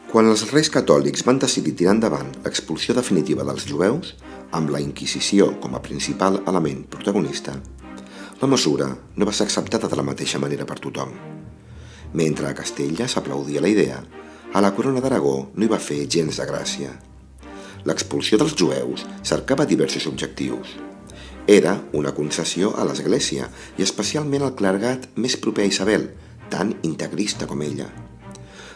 Quan els reis catòlics van decidir tirar endavant l'expulsió definitiva dels jueus, amb la Inquisició com a principal element protagonista, la mesura no va ser acceptada de la mateixa manera per tothom. Mentre a Castella s'aplaudia la idea, a la Corona d'Aragó no hi va fer gens de gràcia. L'expulsió dels jueus cercava diversos objectius. Era una concessió a l'Església i especialment al clergat més proper a Isabel, tan integrista com ella.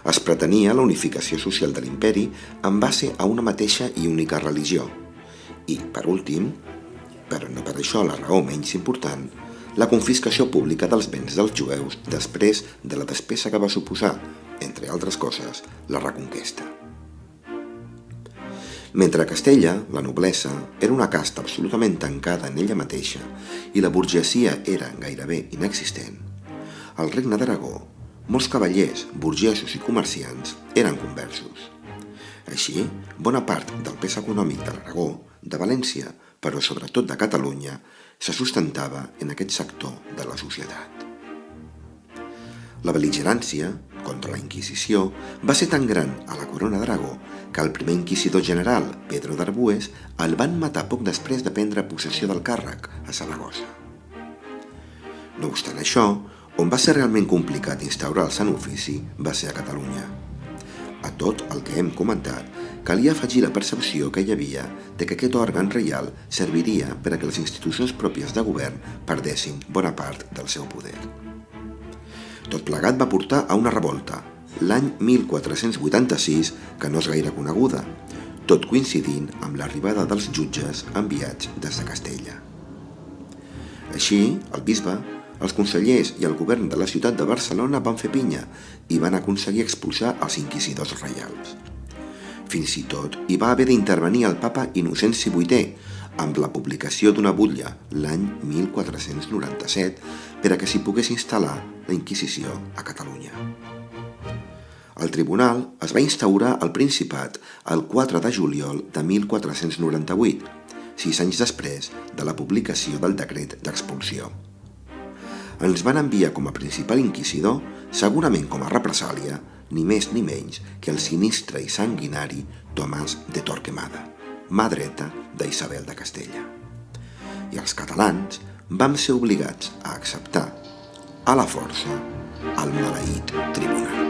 Es pretenia la unificació social de l'imperi en base a una mateixa i única religió. I, per últim, però no per això la raó menys important, la confiscació pública dels béns dels jueus després de la despesa que va suposar, entre altres coses, la Reconquesta. Mentre a Castella, la noblesa era una casta absolutament tancada en ella mateixa i la burgesia era gairebé inexistent, al Regne d'Aragó, molts cavallers, burgesos i comerciants eren conversos. Així, bona part del pes econòmic de l'Aragó, de València, però sobretot de Catalunya, se sustentava en aquest sector de la societat. La bel·ligerància contra la Inquisició va ser tan gran a la Corona d'Aragó que el primer inquisidor general, Pedro d'Arbues, el van matar poc després de prendre possessió del càrrec a Saragossa. No obstant això, on va ser realment complicat instaurar el sant ofici va ser a Catalunya. A tot el que hem comentat, calia afegir la percepció que hi havia de que aquest òrgan reial serviria per a que les institucions pròpies de govern perdessin bona part del seu poder. Tot plegat va portar a una revolta, l'any 1486, que no és gaire coneguda, tot coincidint amb l'arribada dels jutges enviats des de Castella. Així, el bisbe, els consellers i el govern de la ciutat de Barcelona van fer pinya i van aconseguir expulsar els inquisidors reials. Fins i tot hi va haver d'intervenir el papa Innocenci VIII amb la publicació d'una butlla l'any 1497 per a que s'hi pogués instal·lar la Inquisició a Catalunya. El tribunal es va instaurar al Principat el 4 de juliol de 1498, 6 anys després de la publicació del decret d'expulsió. Ens van enviar com a principal inquisidor, segurament com a represàlia, ni més ni menys que el sinistre i sanguinari Tomàs de Torquemada, mà dreta d'Isabel de Castella. I els catalans vam ser obligats a acceptar, a la força, el maleït tribunal.